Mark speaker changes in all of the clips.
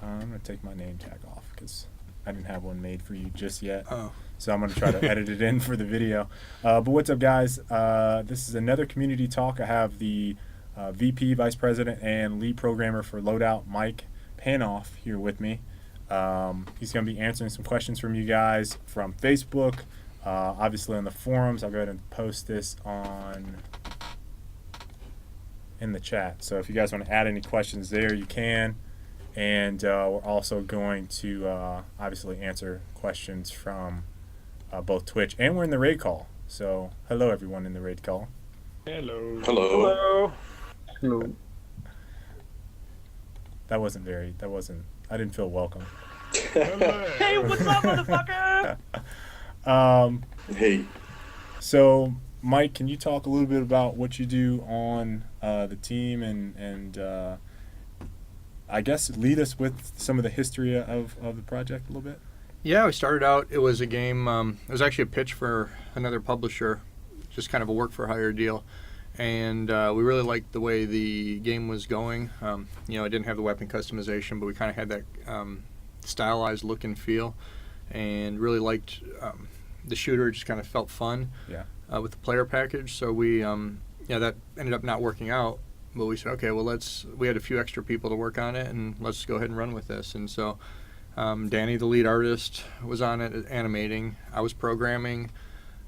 Speaker 1: I'm going to take my name tag off because I didn't have one made for you just yet.
Speaker 2: Oh.
Speaker 1: So I'm going to try to edit it in for the video. But what's up, guys? This is another community talk. I have the VP, Vice President, and lead programmer for Loadout, Mike Panoff, here with me. He's going to be answering some questions from you guys from Facebook, obviously on the forums. I'll go ahead and post this in the chat. So if you guys want to add any questions there, you can. And we're also going to obviously answer questions from both Twitch, and we're in the raid call. So hello, everyone in the raid call.
Speaker 3: Hello.
Speaker 2: Hello.
Speaker 3: Hello.
Speaker 1: That wasn't. I didn't feel welcome.
Speaker 3: Hey, what's up, motherfucker?
Speaker 4: Hey.
Speaker 1: So, Mike, can you talk a little bit about what you do on the team and I guess lead us with some of the history of the project a little bit?
Speaker 2: Yeah, we started out, it was a game, it was actually a pitch for another publisher, just kind of a work-for-hire deal. And we really liked the way the game was going. It didn't have the weapon customization, but we kind of had that stylized look and feel, and really liked the shooter. It just kind of felt fun with the player package. So we, that ended up not working out. But we said, okay, well, we had a few extra people to work on it, and let's go ahead and run with this. And so Danny, the lead artist, was on it animating. I was programming.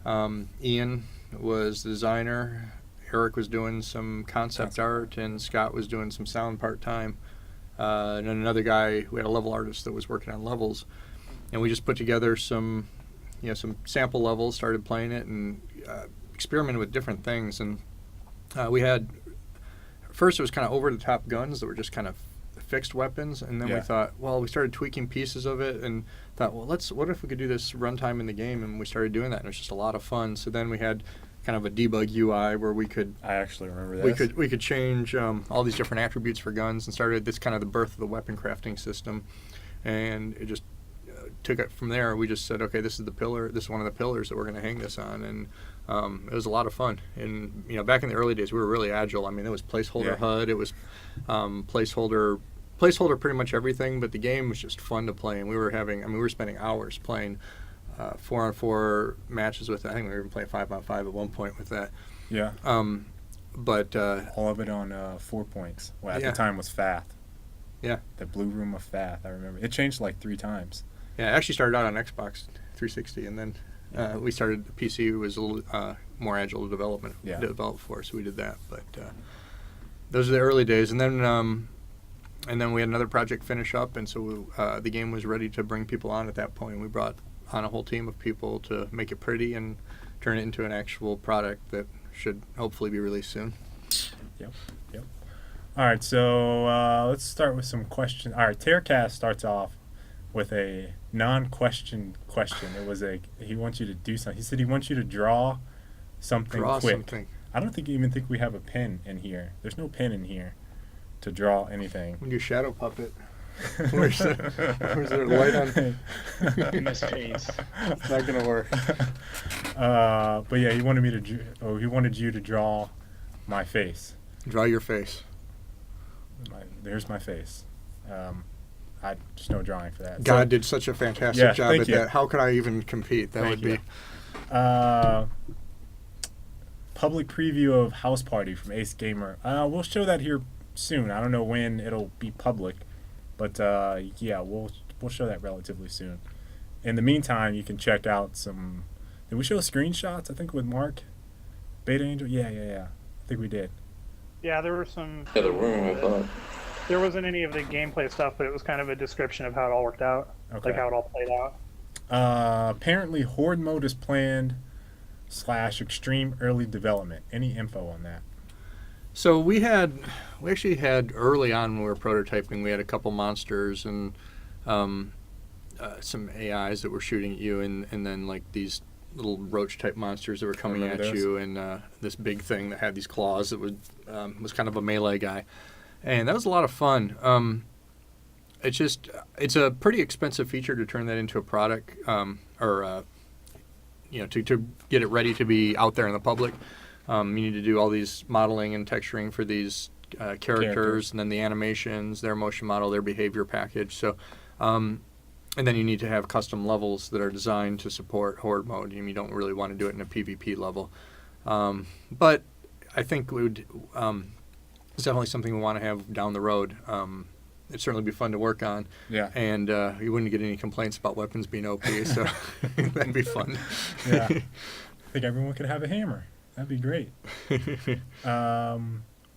Speaker 2: Ian was the designer. Eric was doing some concept art, and Scott was doing some sound part-time. And then another guy, we had a level artist that was working on levels. And we just put together some sample levels, started playing it, and experimented with different things. And we had... First, it was kind of over-the-top guns that were just kind of fixed weapons, and then we thought, well, we started tweaking pieces of it, and thought, well, what if we could do this runtime in the game? And we started doing that, and it was just a lot of fun. So then we had kind of a debug UI where we could...
Speaker 1: I actually remember this.
Speaker 2: We could change all these different attributes for guns, and started this kind of the birth of the weapon crafting system, and it just took it from there. We just said, okay, this is the pillar. This is one of the pillars that we're going to hang this on, and it was a lot of fun. And back in the early days, we were really agile. I mean, it was placeholder HUD. It was placeholder pretty much everything. But the game was just fun to play, and we were spending hours playing 4-on-4 matches with it. I think we were even playing 5-on-5 at one point with that.
Speaker 1: Yeah.
Speaker 2: But
Speaker 1: all of it on 4 points. Well, at the time was FATH.
Speaker 2: Yeah.
Speaker 1: The blue room of FATH. I remember it changed like 3 times.
Speaker 2: Yeah, it actually started out on Xbox 360, and then we started. The PC was a little more agile to develop for, so we did that. But those are the early days, and then we had another project finish up, and so the game was ready to bring people on at that point. We brought on a whole team of people to make it pretty and turn it into an actual product that should hopefully be released soon.
Speaker 1: Yep. All right, so let's start with some questions. All right, Tearcast starts off with a non-question question. It was he wants you to do something. He said he wants you to draw something quick. I don't even think we have a pen in here. There's no pen in here to draw anything.
Speaker 2: We can do shadow puppet. Where's there light on
Speaker 3: In his face.
Speaker 2: It's not gonna work.
Speaker 1: But yeah, he wanted you to draw my face.
Speaker 2: Draw your face.
Speaker 1: There's my face. Just no drawing for that.
Speaker 2: God did such a fantastic job at that. How could I even compete? That would be.
Speaker 1: Public preview of House Party from Ace Gamer. We'll show that here soon. I don't know when it'll be public, but we'll show that relatively soon. In the meantime, you can check out some. Did we show screenshots? I think with Mark, Beta Angel. Yeah. I think we did.
Speaker 3: Yeah, there were some.
Speaker 4: Yeah, there were, I thought.
Speaker 3: There wasn't any of the gameplay stuff, but it was kind of a description of how it all worked out, like how it all played out.
Speaker 1: Apparently, Horde mode is planned / extreme early development. Any info on that?
Speaker 2: So we actually had early on when we were prototyping, we had a couple monsters and some AIs that were shooting at you, and then like these little roach type monsters that were coming at you, and this big thing that had these claws that was kind of a melee guy. And that was a lot of fun. It's a pretty expensive feature to turn that into a product, to get it ready to be out there in the public. You need to do all these modeling and texturing for these characters, and then the animations, their motion model, their behavior package. So, and then you need to have custom levels that are designed to support Horde mode. You don't really want to do it in a PvP level. But I think it's definitely something we want to have down the road. It'd certainly be fun to work on.
Speaker 1: Yeah.
Speaker 2: And you wouldn't get any complaints about weapons being OP, so that'd be fun.
Speaker 1: Yeah. I think everyone could have a hammer. That'd be great.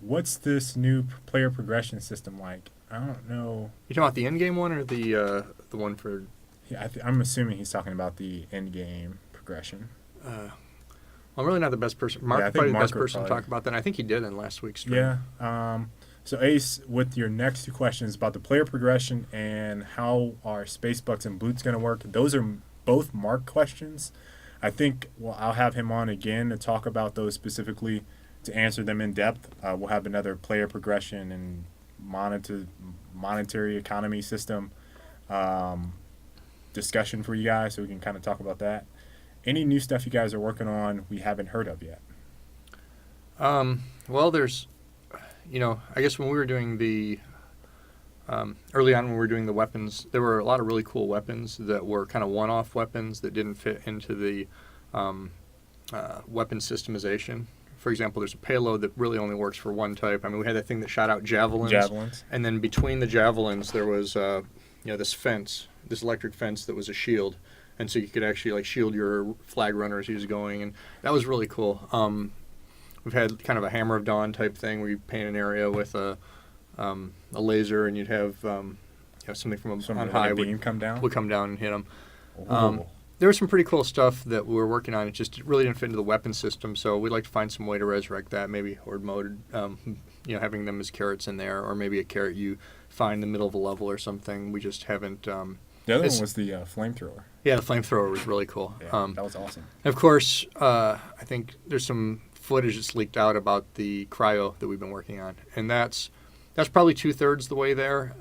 Speaker 1: What's this new player progression system like? I don't know.
Speaker 2: You talking about the in-game one or the one for?
Speaker 1: Yeah, I'm assuming he's talking about the in-game progression.
Speaker 2: I'm really not the best person. Mark probably the best person to talk about that. I think he did in last week's stream.
Speaker 1: Yeah. So Ace, with your next two questions about the player progression and how are space bucks and boots going to work, those are both Mark questions. I think I'll have him on again to talk about those specifically, to answer them in depth. We'll have another player progression and monetary economy system discussion for you guys, so we can kind of talk about that. Any new stuff you guys are working on we haven't heard of yet?
Speaker 2: Well, there's, I guess when we were doing the early on when we were doing the weapons, there were a lot of really cool weapons that were kind of one-off weapons that didn't fit into the weapon systemization. For example, there's a payload that really only works for one type. I mean, we had that thing that shot out javelins. And then between the javelins, there was, this fence, this electric fence that was a shield. And so you could actually shield your flag runner as he was going. And that was really cool. We've had kind of a Hammer of Dawn type thing where you paint an area with a laser, and you'd have something from on high
Speaker 1: would come
Speaker 2: down and hit them. There was some pretty cool stuff that we were working on. It just really didn't fit into the weapon system, so we'd like to find some way to resurrect that. Maybe Horde mode, having them as carrots in there, or maybe a carrot you find in the middle of a level or something. We just haven't.
Speaker 1: The other one was the flamethrower.
Speaker 2: Yeah, the flamethrower was really cool.
Speaker 1: Yeah, that was awesome.
Speaker 2: Of course, I think there's some footage that's leaked out about the cryo that we've been working on, and that's probably 2/3 the way there.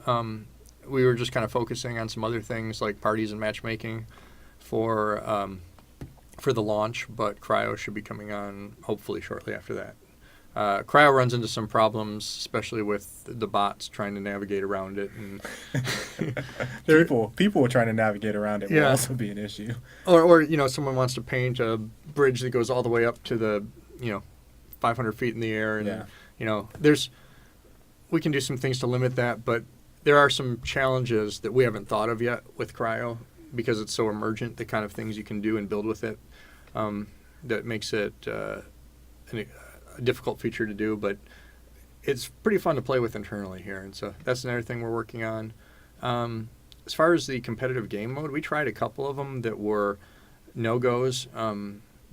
Speaker 2: We were just kind of focusing on some other things like parties and matchmaking for the launch, but cryo should be coming on hopefully shortly after that. Cryo runs into some problems, especially with the bots trying to navigate around it, and
Speaker 1: people trying to navigate around it will also be an issue.
Speaker 2: Or someone wants to paint a bridge that goes all the way up to the 500 feet in the air, and we can do some things to limit that, but there are some challenges that we haven't thought of yet with cryo because it's so emergent, the kind of things you can do and build with it, that makes it a difficult feature to do, but it's pretty fun to play with internally here, and so that's another thing we're working on. As far as the competitive game mode, we tried a couple of them that were no-goes.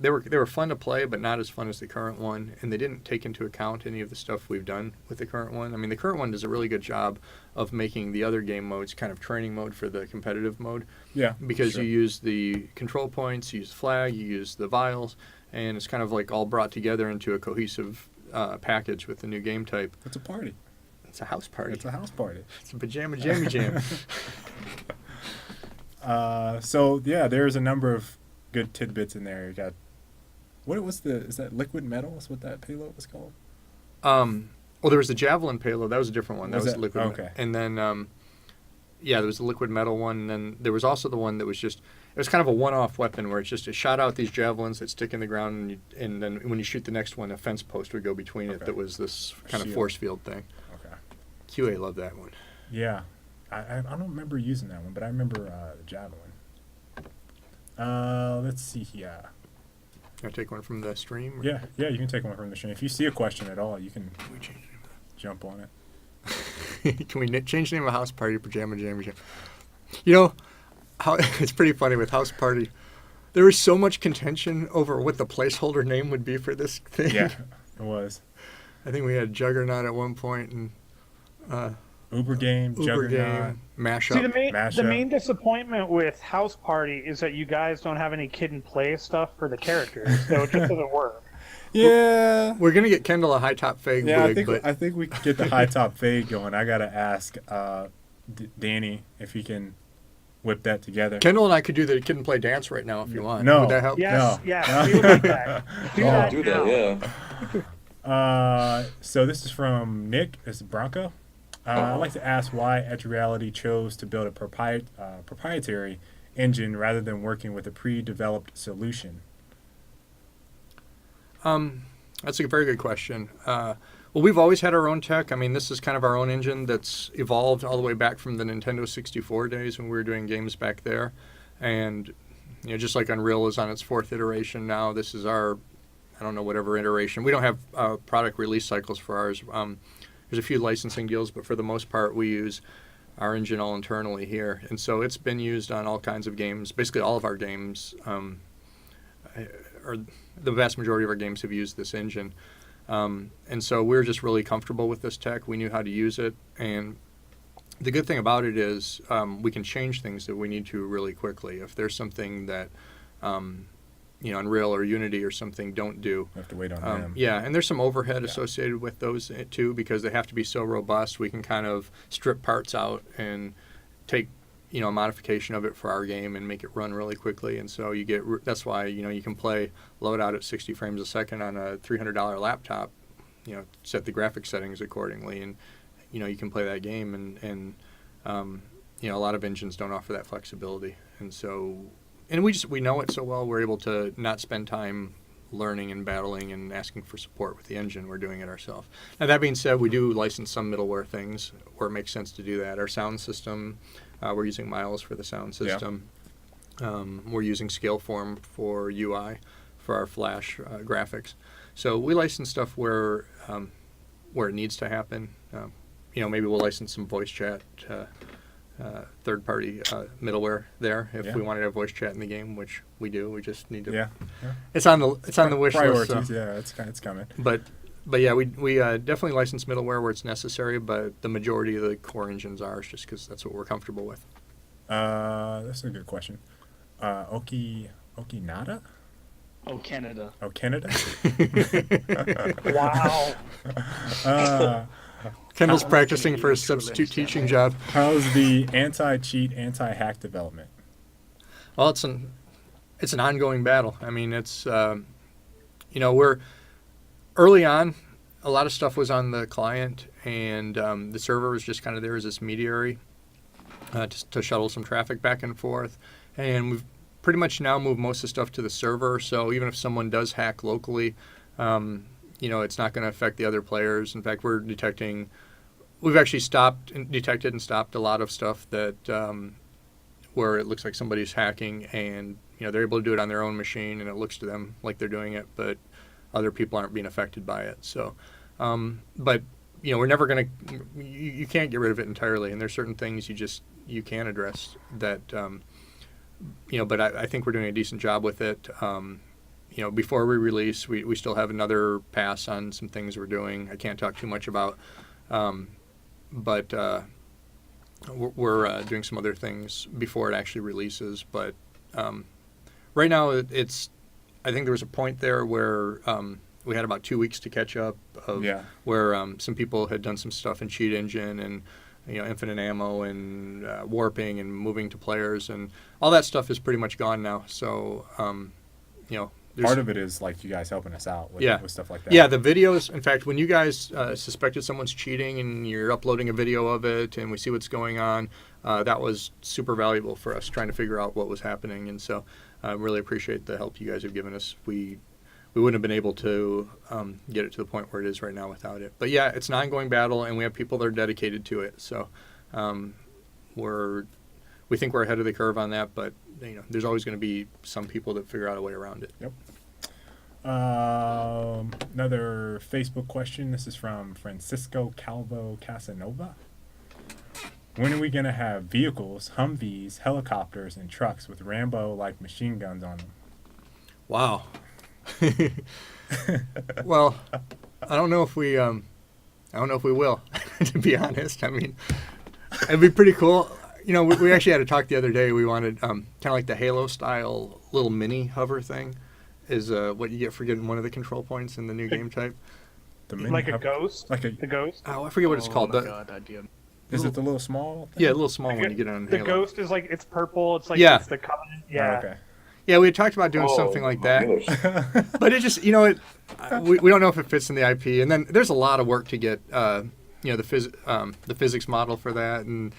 Speaker 2: They were fun to play, but not as fun as the current one, and they didn't take into account any of the stuff we've done with the current one. I mean, the current one does a really good job of making the other game modes kind of training mode for the competitive mode.
Speaker 1: Yeah,
Speaker 2: because
Speaker 1: sure.
Speaker 2: You use the control points, you use the flag, you use the vials, and it's kind of all brought together into a cohesive package with the new game type.
Speaker 1: It's a party.
Speaker 2: It's a house party.
Speaker 1: It's a house party.
Speaker 2: It's a pajama jammy jam.
Speaker 1: So yeah, there's a number of good tidbits in there. You got is that liquid metal? Is what that payload was called?
Speaker 2: Well, there was the javelin payload. That was a different one. That was liquid.
Speaker 1: Okay.
Speaker 2: And then, there was the liquid metal one. And then there was also the one that was it was kind of a one-off weapon where it shot out these javelins that stick in the ground, and then when you shoot the next one, a fence post would go between it that was this kind of force field thing.
Speaker 1: Okay.
Speaker 2: QA loved that one.
Speaker 1: Yeah. I don't remember using that one, but I remember the javelin. Let's see here.
Speaker 2: Can I take one from the stream? Or?
Speaker 1: Yeah, you can take one from the stream. If you see a question at all, you can jump on it.
Speaker 2: Can we change the name of House Party to Pajama Jammy Jam? It's pretty funny with House Party. There was so much contention over what the placeholder name would be for this thing.
Speaker 1: Yeah, it was.
Speaker 2: I think we had Juggernaut at one point, and
Speaker 1: Uber Game, Juggernaut,
Speaker 2: Mashup.
Speaker 3: See, the main disappointment with House Party is that you guys don't have any kid and play stuff for the characters, so it just doesn't work.
Speaker 1: Yeah.
Speaker 2: We're going to get Kendall a high top fade wig,
Speaker 1: I think we could get the high top fade going. I got to ask Danny if he can whip that together.
Speaker 2: Kendall and I could do the kid and play dance right now if you want.
Speaker 1: No.
Speaker 2: Would that help?
Speaker 3: Yes,
Speaker 1: No.
Speaker 3: yes, we would like that. Do that,
Speaker 4: yeah.
Speaker 1: So this is from Nick. This is Bronco. I'd like to ask why Edge Reality chose to build a proprietary engine rather than working with a pre-developed solution.
Speaker 2: That's a very good question. Well, we've always had our own tech. I mean, this is kind of our own engine that's evolved all the way back from the Nintendo 64 days when we were doing games back there. And, just like Unreal is on its 4th iteration now, this is our, I don't know, whatever iteration. We don't have product release cycles for ours. There's a few licensing deals, but for the most part, we use our engine all internally here. And so it's been used on all kinds of games. Basically, all of our games, or the vast majority of our games have used this engine. And so we're just really comfortable with this tech. We knew how to use it. And the good thing about it is we can change things that we need to really quickly. If there's something that, Unreal or Unity or something don't do.
Speaker 1: We have to wait on them.
Speaker 2: Yeah, and there's some overhead associated with those too because they have to be so robust. We can kind of strip parts out and take a modification of it for our game and make it run really quickly. And so that's why, you can play Loadout at 60 frames a second on a $300 laptop, set the graphics settings accordingly. And, you can play that game and a lot of engines don't offer that flexibility. And so, and we know it so well, we're able to not spend time learning and battling and asking for support with the engine. We're doing it ourselves. Now, that being said, we do license some middleware things where it makes sense to do that. Our sound system, we're using Miles for the sound system. Yeah. We're using Scaleform for UI for our Flash graphics. So we license stuff where it needs to happen. Maybe we'll license some voice chat, third-party middleware there if we wanted to have voice chat in the game, which we do. We just need to. Yeah. It's on the wish list.
Speaker 1: Priorities. So. Yeah, it's coming.
Speaker 2: But yeah, we definitely license middleware where it's necessary, but the majority of the core engines are just because that's what we're comfortable with.
Speaker 1: That's a good question. Okinada?
Speaker 5: Oh, Canada.
Speaker 1: Oh, Canada?
Speaker 3: Wow.
Speaker 2: Kendall's practicing for a substitute teaching job.
Speaker 1: How's the anti-cheat, anti-hack development?
Speaker 2: Well, it's an ongoing battle. I mean, it's we're early on. A lot of stuff was on the client, and the server was just kind of there as this mediary to shuttle some traffic back and forth. And we've pretty much now moved most of the stuff to the server. So even if someone does hack locally, it's not going to affect the other players. In fact, we've actually detected and stopped a lot of stuff that where it looks like somebody's hacking and, they're able to do it on their own machine and it looks to them like they're doing it, but other people aren't being affected by it. So, but, we're never going to, you can't get rid of it entirely. And there's certain things you can address that, but I think we're doing a decent job with it. Before we release, we still have another pass on some things we're doing. I can't talk too much about, but we're doing some other things before it actually releases. But right now, I think there was a point there where we had about 2 weeks to catch up where some people had done some stuff in Cheat Engine and infinite ammo and warping and moving to players and all that stuff is pretty much gone now. So
Speaker 1: part of it is like you guys helping us out with stuff like that.
Speaker 2: Yeah, the videos. In fact, when you guys suspected someone's cheating and you're uploading a video of it and we see what's going on, that was super valuable for us trying to figure out what was happening. And so I really appreciate the help you guys have given us. We wouldn't have been able to get it to the point where it is right now without it. But yeah, it's an ongoing battle and we have people that are dedicated to it. So we think we're ahead of the curve on that, but there's always going to be some people that figure out a way around it.
Speaker 1: Yep. Another Facebook question. This is from Francisco Calvo Casanova. When are we going to have vehicles, Humvees, helicopters, and trucks with Rambo-like machine guns on them?
Speaker 2: Wow. Well, I don't know if we will, to be honest. I mean, it'd be pretty cool. We actually had a talk the other day. We wanted kind of like the Halo-style little mini hover thing is what you get for getting one of the control points in the new game type.
Speaker 3: Like a ghost? The ghost?
Speaker 2: Oh, I forget what it's called.
Speaker 1: Is it the little small thing?
Speaker 2: Yeah, the little small one you get on
Speaker 3: the
Speaker 2: Halo.
Speaker 3: Ghost is like, it's purple. It's like it's the Covenant. Yeah.
Speaker 1: Oh, okay.
Speaker 2: Yeah, we had talked about doing something like that, but it just, we don't know if it fits in the IP. And then there's a lot of work to get, the physics model for that, and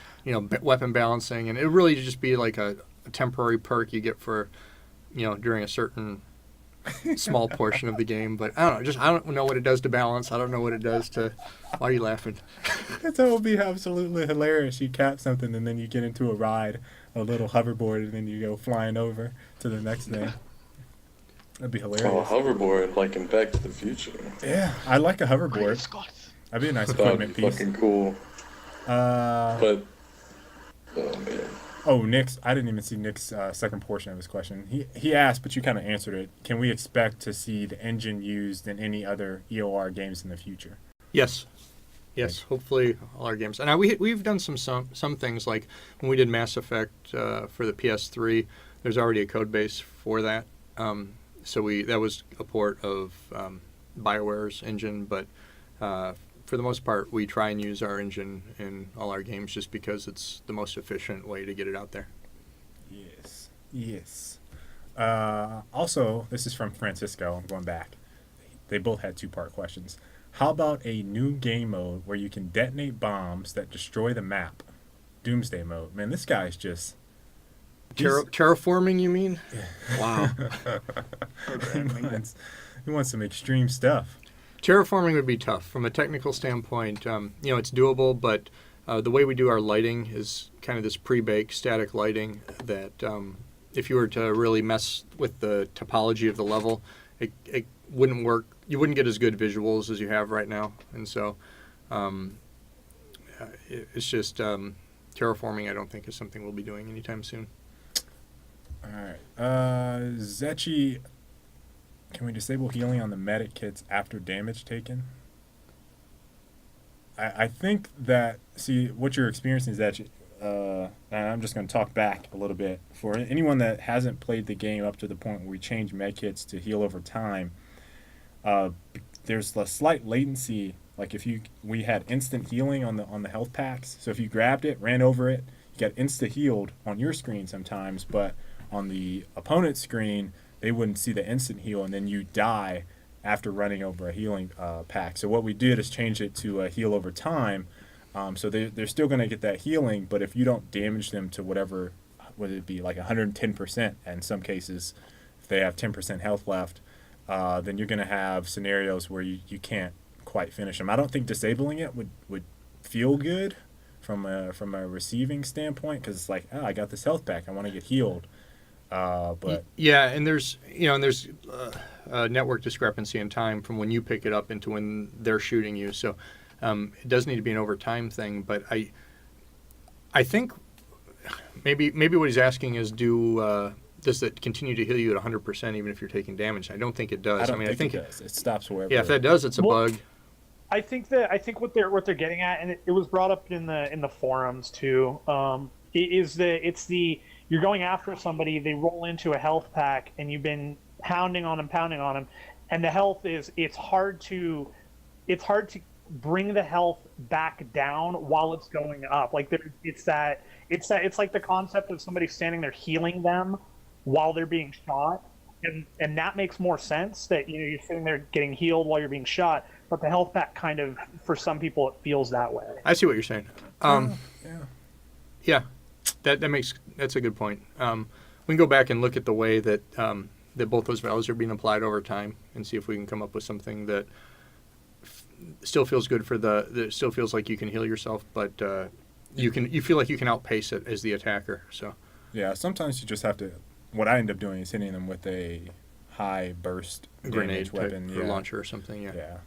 Speaker 2: weapon balancing, and it really just be like a temporary perk you get for, during a certain small portion of the game. But I don't know what it does to balance. I don't know what it does to. Why are you laughing?
Speaker 1: That would be absolutely hilarious. You cap something and then you get into a ride, a little hoverboard, and then you go flying over to the next thing. That'd be hilarious.
Speaker 4: Oh, a hoverboard, like in Back to the Future.
Speaker 1: Yeah, I like a hoverboard. That'd be a nice equipment piece.
Speaker 4: Fucking cool. But, oh man.
Speaker 1: Oh, Nick's. I didn't even see Nick's second portion of his question. He asked, but you kind of answered it. Can we expect to see the engine used in any other EOR games in the future?
Speaker 2: Yes. Hopefully all our games. And we've done some things, like when we did Mass Effect for the PS3. There's already a code base for that. So that was a port of BioWare's engine, but for the most part, we try and use our engine in all our games just because it's the most efficient way to get it out there.
Speaker 1: Yes. Also, this is from Francisco. I'm going back. They both had two-part questions. How about a new game mode where you can detonate bombs that destroy the map? Doomsday mode. Man, this guy's just...
Speaker 2: Terraforming, you mean? Yeah. Wow.
Speaker 1: He wants some extreme stuff.
Speaker 2: Terraforming would be tough from a technical standpoint. It's doable, but the way we do our lighting is kind of this pre-baked static lighting that if you were to really mess with the topology of the level, it wouldn't work. You wouldn't get as good visuals as you have right now. And so it's just terraforming, I don't think, is something we'll be doing anytime soon.
Speaker 1: All right. Zechi... Can we disable healing on the medic kits after damage taken? I think that, see, what you're experiencing is that, and I'm just going to talk back a little bit. For anyone that hasn't played the game up to the point where we change med kits to heal over time, there's a slight latency. Like we had instant healing on the health packs. So if you grabbed it, ran over it, you got insta healed on your screen sometimes, but on the opponent's screen, they wouldn't see the instant heal, and then you die after running over a healing pack. So what we did is change it to a heal over time. So they're still going to get that healing, but if you don't damage them to whatever, would it be like 110%, and in some cases, if they have 10% health left, then you're going to have scenarios where you can't quite finish them. I don't think disabling it would feel good from a receiving standpoint, because it's like, oh, I got this health pack, I want to get healed. But
Speaker 2: yeah, and there's a network discrepancy in time from when you pick it up into when they're shooting you. So it does need to be an over time thing. But I think maybe what he's asking is does it continue to heal you at 100% even if you're taking damage? I don't think it does.
Speaker 1: I think it does. It stops wherever.
Speaker 2: Yeah, if that does, it's a bug.
Speaker 3: I think what they're getting at, and it was brought up in the forums too. You're going after somebody, they roll into a health pack, and you've been pounding on them, and the health it's hard to bring the health back down while it's going up. Like it's like the concept of somebody standing there healing them while they're being shot, and that makes more sense. That you're sitting there getting healed while you're being shot, but the health pack kind of, for some people, it feels that way.
Speaker 2: I see what you're saying. Yeah. That's a good point. We can go back and look at the way that that both those values are being applied over time, and see if we can come up with something that still feels good that still feels like you can heal yourself, but you feel like you can outpace it as the attacker. So
Speaker 1: yeah, sometimes you just have to. What I end up doing is hitting them with a high burst
Speaker 2: grenade
Speaker 1: weapon,
Speaker 2: or launcher or something.
Speaker 1: Yeah.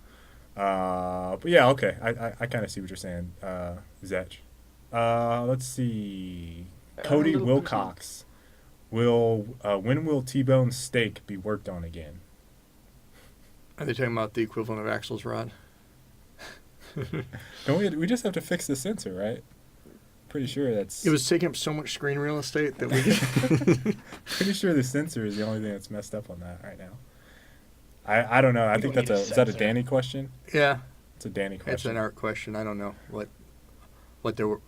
Speaker 1: But yeah, okay. I kind of see what you're saying, Zech. Let's see. Cody Wilcox. When will T-Bone steak be worked on again?
Speaker 2: Are they talking about the equivalent of Axel's rod?
Speaker 1: Don't we just have to fix the sensor, right? Pretty sure that's...
Speaker 2: It was taking up so much screen real estate that we...
Speaker 1: Pretty sure the sensor is the only thing that's messed up on that right now. I don't know. I think that's is that a Danny question?
Speaker 2: Yeah.
Speaker 1: It's a Danny question.
Speaker 2: It's an art question. I don't know what they were...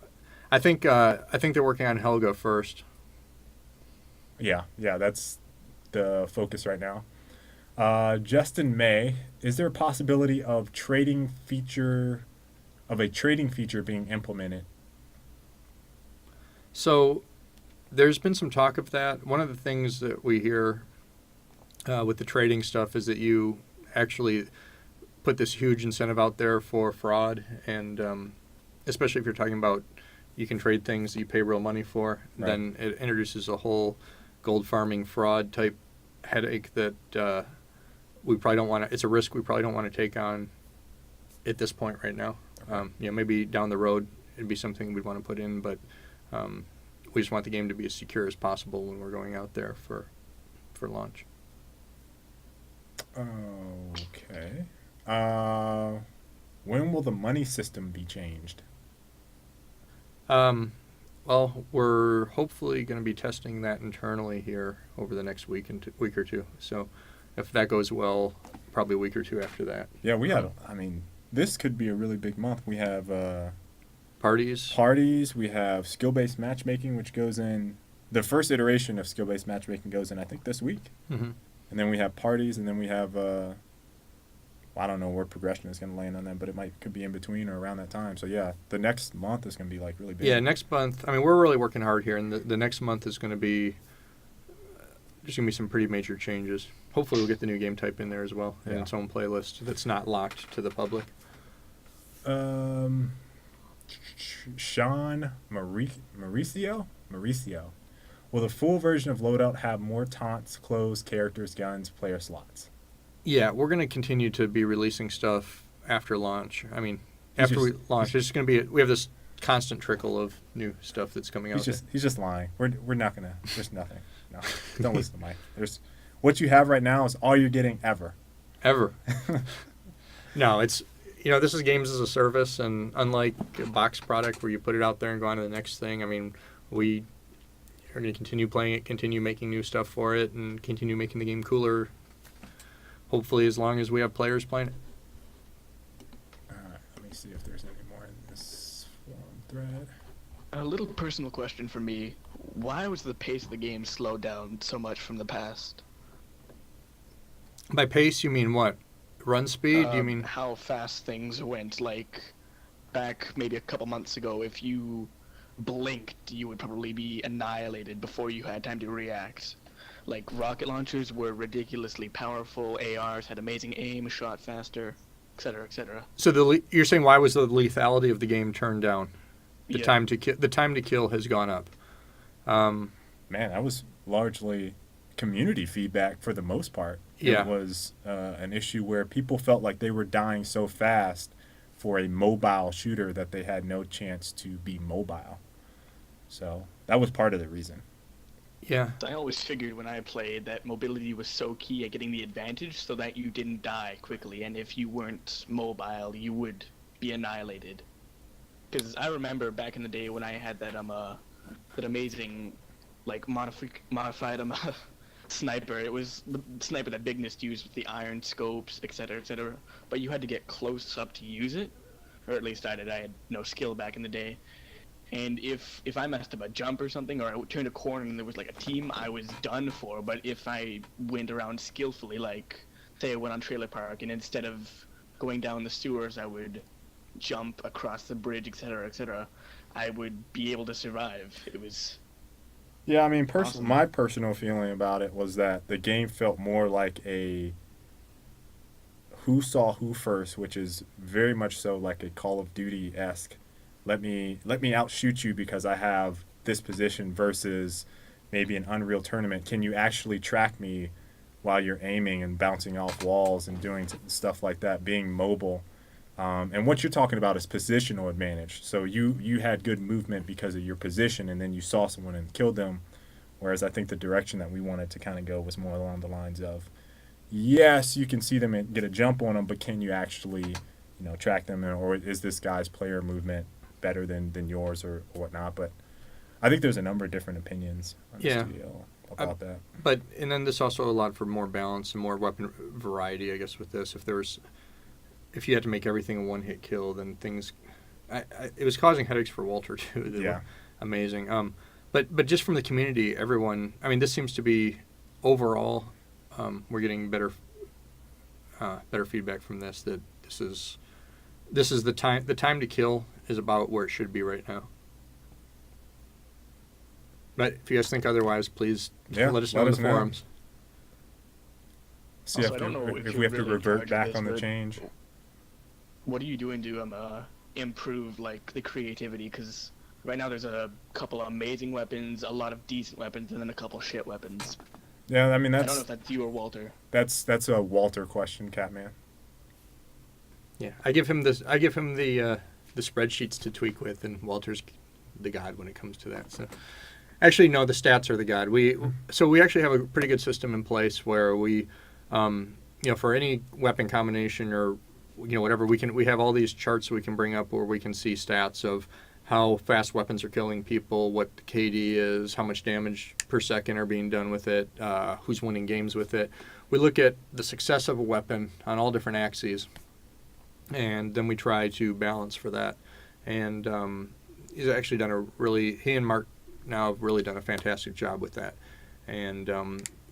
Speaker 2: I think they're working on Helga first.
Speaker 1: Yeah, that's the focus right now. Justin May, is there a possibility of a trading feature being implemented?
Speaker 2: So there's been some talk of that. One of the things that we hear with the trading stuff is that you actually put this huge incentive out there for fraud, and especially if you're talking about you can trade things that you pay real money for,
Speaker 1: Right.
Speaker 2: then it introduces a whole gold farming fraud type headache that we probably don't want to. It's a risk we probably don't want to take on at this point right now. Maybe down the road it'd be something we'd want to put in, but we just want the game to be as secure as possible when we're going out there for launch.
Speaker 1: Okay. When will the money system be changed?
Speaker 2: Well, we're hopefully going to be testing that internally here over the next week or two. So if that goes well, probably a week or two after that.
Speaker 1: Yeah, we have. I mean, this could be a really big month. We have
Speaker 2: Parties.
Speaker 1: We have skill-based matchmaking, which goes in. The first iteration of skill-based matchmaking goes in, I think, this week.
Speaker 2: Mm-hmm.
Speaker 1: And then we have parties, and then we have. I don't know where progression is going to land on that, but could be in between or around that time. So yeah, the next month is going to be like really big.
Speaker 2: Yeah, next month. I mean, we're really working hard here, and the next month is going to be there's going to be some pretty major changes. Hopefully, we'll get the new game type in there as well in its own playlist that's not locked to the public.
Speaker 1: Sean Mauricio. Will the full version of Loadout have more taunts, clothes, characters, guns, player slots?
Speaker 2: Yeah, we're going to continue to be releasing stuff after launch. I mean, after we launch, there's going to be we have this constant trickle of new stuff that's coming out.
Speaker 1: He's just lying. We're not gonna. There's nothing. No, don't listen to Mike. There's what you have right now is all you're getting ever.
Speaker 2: No, it's this is games as a service, and unlike a box product where you put it out there and go on to the next thing. I mean, we are going to continue playing it, continue making new stuff for it, and continue making the game cooler. Hopefully, as long as we have players playing it.
Speaker 1: All right, let me see if there's any more in this forum thread.
Speaker 5: A little personal question for me. Why was the pace of the game slowed down so much from the past?
Speaker 2: By pace, you mean what? Run speed? Do you mean
Speaker 5: how fast things went? Like, back maybe a couple months ago, if you blinked, you would probably be annihilated before you had time to react. Like, rocket launchers were ridiculously powerful, ARs had amazing aim, shot faster, etc., etc.
Speaker 2: So you're saying why was the lethality of the game turned down? The
Speaker 5: Yeah.
Speaker 2: time to kill has gone up.
Speaker 1: Man, that was largely community feedback for the most part.
Speaker 2: Yeah.
Speaker 1: It was an issue where people felt like they were dying so fast for a mobile shooter that they had no chance to be mobile. So that was part of the reason.
Speaker 2: Yeah.
Speaker 5: I always figured when I played that mobility was so key at getting the advantage so that you didn't die quickly, and if you weren't mobile, you would be annihilated. Because I remember back in the day when I had that amazing, like, modified sniper. It was the sniper that Bigness used with the iron scopes, etc., etc. But you had to get close up to use it, or at least I did. I had no skill back in the day. And if I messed up a jump or something, or I turned a corner and there was like a team, I was done for. But if I went around skillfully, like, say I went on Trailer Park, and instead of going down the sewers, I would jump across the bridge, etc., etc., I would be able to survive. It was...
Speaker 1: Yeah, I mean,
Speaker 5: Awesome.
Speaker 1: my personal feeling about it was that the game felt more like a who saw who first, which is very much so like a Call of Duty-esque. Let me outshoot you because I have this position versus maybe an Unreal Tournament. Can you actually track me while you're aiming and bouncing off walls and doing stuff like that, being mobile? And what you're talking about is positional advantage. So you had good movement because of your position, and then you saw someone and killed them. Whereas I think the direction that we wanted to kind of go was more along the lines of, yes, you can see them and get a jump on them, but can you actually, track them, or is this guy's player movement better than yours or whatnot? But I think there's a number of different opinions on the studio about that.
Speaker 2: But and then this also allowed for more balance and more weapon variety, I guess, with this. If you had to make everything a one-hit kill, then things... it was causing headaches for Walter, too. That were amazing. But just from the community, everyone... I mean, this seems to be overall, we're getting better feedback from this. That this is the time to kill is about where it should be right now. But if you guys think otherwise, please let us know in the forums.
Speaker 1: See
Speaker 5: Also, I don't know
Speaker 1: if
Speaker 5: if
Speaker 1: we have to
Speaker 5: you're really in
Speaker 1: revert
Speaker 5: charge of
Speaker 1: back
Speaker 5: this,
Speaker 1: on the
Speaker 5: but
Speaker 1: change.
Speaker 5: What are you doing to improve like the creativity? Because right now there's a couple of amazing weapons, a lot of decent weapons, and then a couple shit weapons.
Speaker 1: Yeah, I mean
Speaker 5: I don't know if that's you or Walter.
Speaker 1: that's a Walter question, Catman.
Speaker 2: Yeah, I give him this. I give him the spreadsheets to tweak with, and Walter's the god when it comes to that. So, actually, no, the stats are the god. We actually have a pretty good system in place where we, for any weapon combination or whatever, we have all these charts we can bring up where we can see stats of how fast weapons are killing people, what the KD is, how much damage per second are being done with it, who's winning games with it. We look at the success of a weapon on all different axes, and then we try to balance for that. And he's actually done he and Mark now have really done a fantastic job with that. And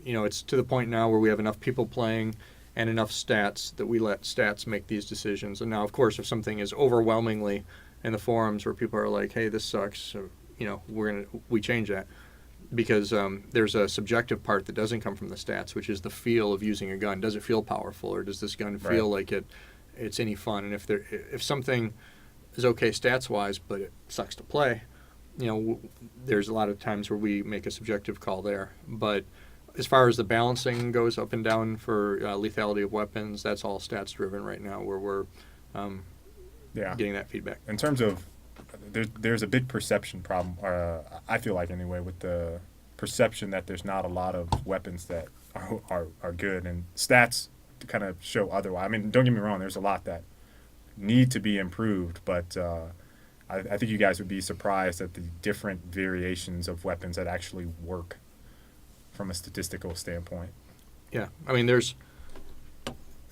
Speaker 2: it's to the point now where we have enough people playing and enough stats that we let stats make these decisions. And now, of course, if something is overwhelmingly in the forums where people are like, "Hey, this sucks," so, we change that, because there's a subjective part that doesn't come from the stats, which is the feel of using a gun. Does it feel powerful, or does this gun feel like it's any fun? And if something is okay stats wise, but it sucks to play, there's a lot of times where we make a subjective call there. But as far as the balancing goes up and down for lethality of weapons, that's all stats driven right now, where we're getting that feedback.
Speaker 1: In terms of, there's a big perception problem, I feel like anyway, with the perception that there's not a lot of weapons that are good, and stats to kind of show otherwise. I mean, don't get me wrong, there's a lot that need to be improved, but I think you guys would be surprised at the different variations of weapons that actually work from a statistical standpoint.
Speaker 2: Yeah, I mean,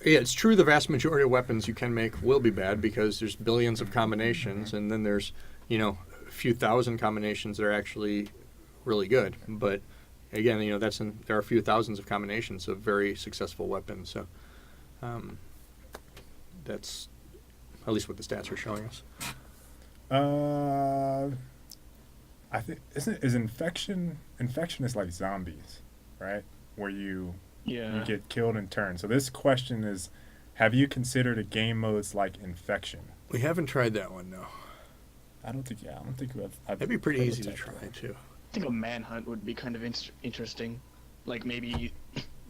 Speaker 2: it's true the vast majority of weapons you can make will be bad because there's billions of combinations, and then there's, a few thousand combinations that are actually really good. But again, there are a few thousands of combinations of very successful weapons. So that's at least what the stats are showing us.
Speaker 1: I think is infection is like zombies, right? Where you get killed in turn. So this question is, have you considered a game modes like infection?
Speaker 2: We haven't tried that one, no.
Speaker 1: I don't think
Speaker 2: that'd be pretty easy to try too.
Speaker 5: I think a manhunt would be kind of interesting. Like maybe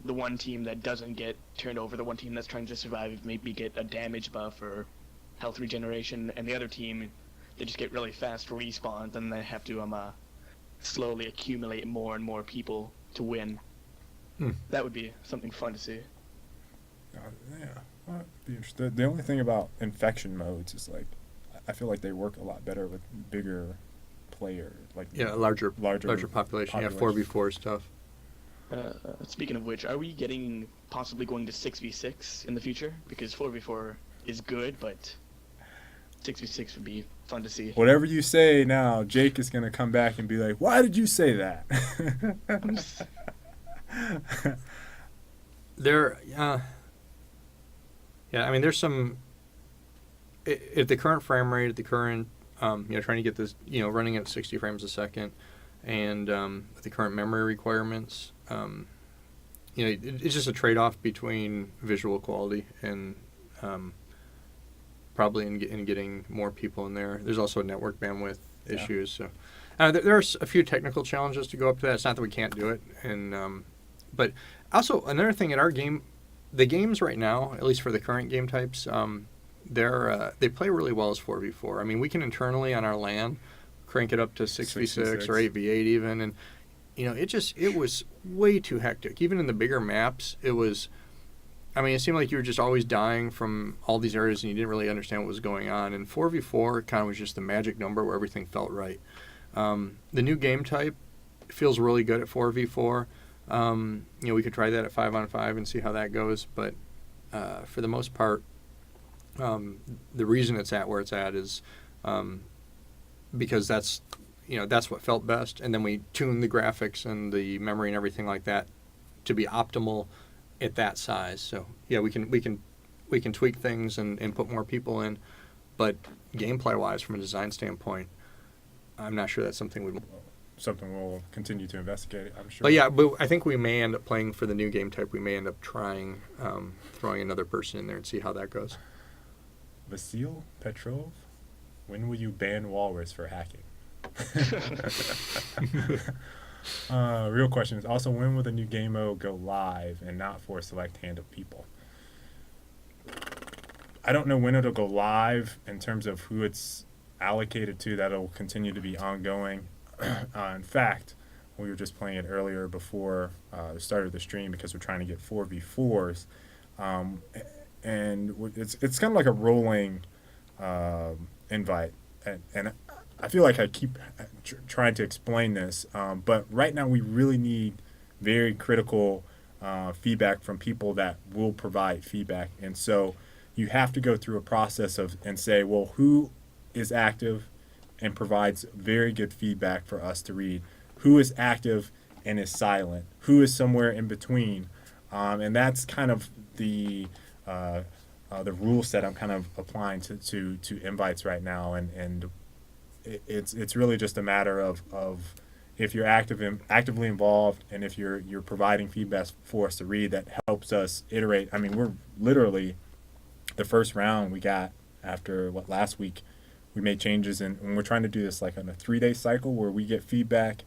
Speaker 5: the one team that doesn't get turned over, the one team that's trying to survive, maybe get a damage buff or health regeneration, and the other team, they just get really fast respawns, and they have to slowly accumulate more and more people to win. That would be something fun to see.
Speaker 1: That'd be interesting. The only thing about infection modes is like, I feel like they work a lot better with bigger player, like
Speaker 2: larger population. Yeah, 4v4 stuff.
Speaker 5: Speaking of which, are we possibly going to 6v6 in the future? Because 4v4 is good, but 6v6 would be fun to see.
Speaker 1: Whatever you say now, Jake is going to come back and be like, "Why did you say that?"
Speaker 2: I mean, there's some, at the current frame rate, at the current, trying to get this, running at 60 frames a second, and with the current memory requirements, it's just a trade-off between visual quality and probably in getting more people in there. There's also network bandwidth issues. So there are a few technical challenges to go up to that. It's not that we can't do it, and but also another thing in our game, the games right now, at least for the current game types, they play really well as 4v4. I mean, we can internally on our LAN crank it up to 6v6 or 8v8 even, and it was way too hectic. Even in the bigger maps, it seemed like you were just always dying from all these areas and you didn't really understand what was going on. And 4v4 kind of was just the magic number where everything felt right. The new game type feels really good at 4v4. We could try that at 5-on-5 and see how that goes. But for the most part, the reason it's at where it's at is because that's what felt best. And then we tuned the graphics and the memory and everything like that to be optimal at that size. So yeah, we can tweak things and put more people in, but gameplay wise, from a design standpoint, I'm not sure that's something
Speaker 1: we'll continue to investigate, I'm sure.
Speaker 2: But yeah, but I think we may end up playing for the new game type. We may end up trying throwing another person in there and see how that goes.
Speaker 1: Vasil Petrov, when will you ban walrus for hacking? Real question is also, when will the new game mode go live and not for a select hand of people? I don't know when it'll go live in terms of who it's allocated to. That'll continue to be ongoing. In fact, we were just playing it earlier before the start of the stream because we're trying to get 4v4s. And it's kind of like a rolling invite. And I feel like I keep trying to explain this, but right now we really need very critical feedback from people that will provide feedback. And so you have to go through a process and say, well, who is active and provides very good feedback for us to read? Who is active and is silent? Who is somewhere in between? And that's kind of the rule set I'm kind of applying to invites right now. And it's really just a matter of if you're actively involved, and if you're providing feedback for us to read that helps us iterate. I mean, we're literally the first round we got after last week. We made changes, and we're trying to do this like on a 3-day cycle where we get feedback,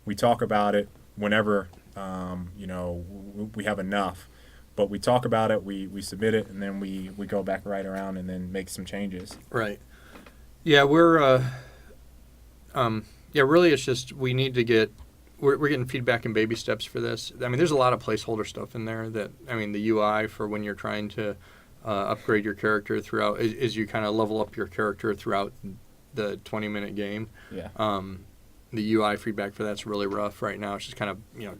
Speaker 1: we talk about it whenever we have enough, but we talk about it, we submit it, and then we go back right around and then make some changes.
Speaker 2: Right. Yeah, we're really it's just we need to get we're getting feedback in baby steps for this. I mean, there's a lot of placeholder stuff in there the UI for when you're trying to upgrade your character throughout, as you kind of level up your character throughout the 20-minute game.
Speaker 1: Yeah.
Speaker 2: The UI feedback for that's really rough right now. It's just kind of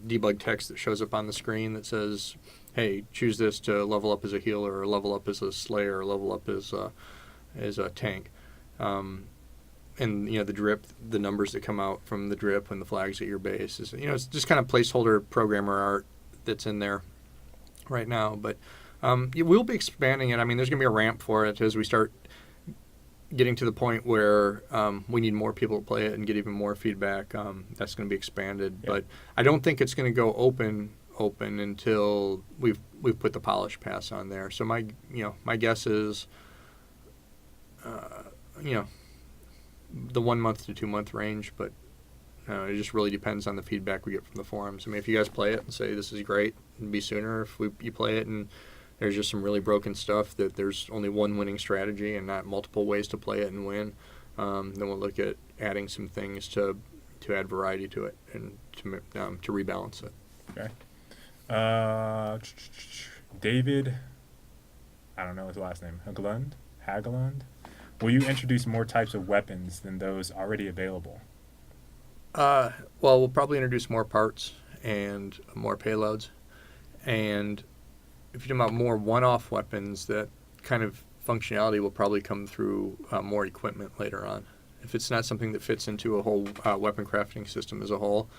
Speaker 2: debug text that shows up on the screen that says, "Hey, choose this to level up as a healer, or level up as a slayer, or level up as a tank." And the drip, the numbers that come out from the drip when the flag's at your base is it's just kind of placeholder programmer art that's in there right now. But we'll be expanding it. I mean, there's going to be a ramp for it as we start getting to the point where we need more people to play it and get even more feedback. That's going to be expanded. Yeah. But I don't think it's going to go open until we've put the polish pass on there. So my guess is the 1 month to 2 month range, but it just really depends on the feedback we get from the forums. I mean, if you guys play it and say this is great, it'd be sooner. If you play it and there's just some really broken stuff, that there's only one winning strategy and not multiple ways to play it and win, then we'll look at adding some things to add variety to it and to rebalance it.
Speaker 1: Okay. David, I don't know his last name, Hagelund. Will you introduce more types of weapons than those already available?
Speaker 2: Well, we'll probably introduce more parts and more payloads. And if you're talking about more one-off weapons, that kind of functionality will probably come through more equipment later on. If it's not something that fits into a whole weapon crafting system as a whole,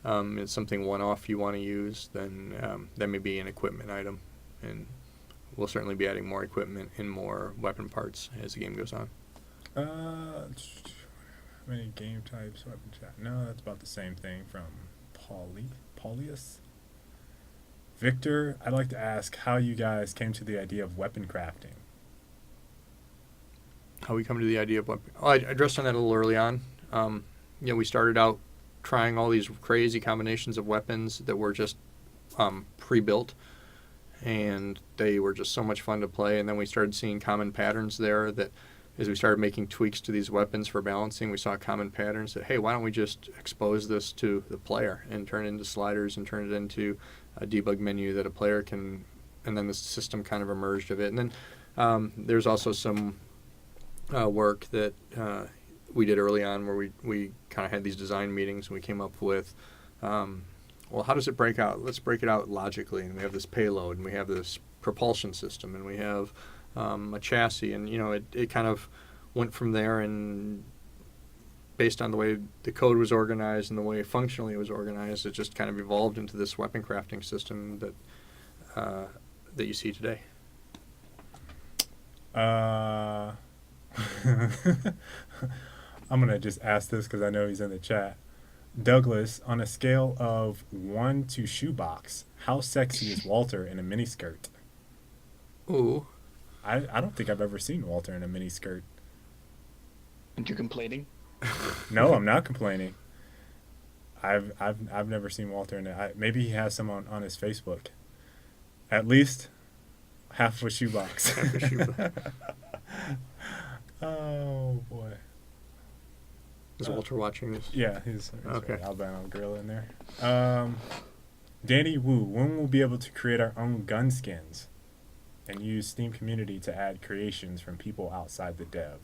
Speaker 2: it's something one-off you want to use, then that may be an equipment item. And we'll certainly be adding more equipment and more weapon parts as the game goes on.
Speaker 1: How many game types, weapon chat? No, that's about the same thing from Paulius. Victor, I'd like to ask how you guys came to the idea of weapon crafting.
Speaker 2: How we come to the idea of weapon? I addressed on that a little early on. We started out trying all these crazy combinations of weapons that were just pre-built, and they were just so much fun to play. And then we started seeing common patterns there that as we started making tweaks to these weapons for balancing, we saw common patterns that, hey, why don't we just expose this to the player and turn it into sliders and turn it into a debug menu that a player can, and then the system kind of emerged of it. And then there's also some work that we did early on where we kind of had these design meetings and we came up with, well, how does it break out? Let's break it out logically. And we have this payload and we have this propulsion system and we have a chassis, and it kind of went from there. And based on the way the code was organized and the way functionally it was organized, it just kind of evolved into this weapon crafting system that that you see today.
Speaker 1: I'm gonna just ask this because I know he's in the chat. Douglas, on a scale of 1 to shoebox, how sexy is Walter in a miniskirt?
Speaker 2: Ooh.
Speaker 1: I don't think I've ever seen Walter in a miniskirt.
Speaker 5: Aren't you complaining?
Speaker 1: No, I'm not complaining. I've never seen Walter in it. Maybe he has some on his Facebook. At least half of a shoebox.
Speaker 2: Half a shoebox.
Speaker 1: Oh boy.
Speaker 2: Is Walter watching this?
Speaker 1: Yeah, he's
Speaker 2: okay.
Speaker 1: Right, Alabama Gorilla in there. Danny Wu, when we'll be able to create our own gun skins and use Steam Community to add creations from people outside the dev?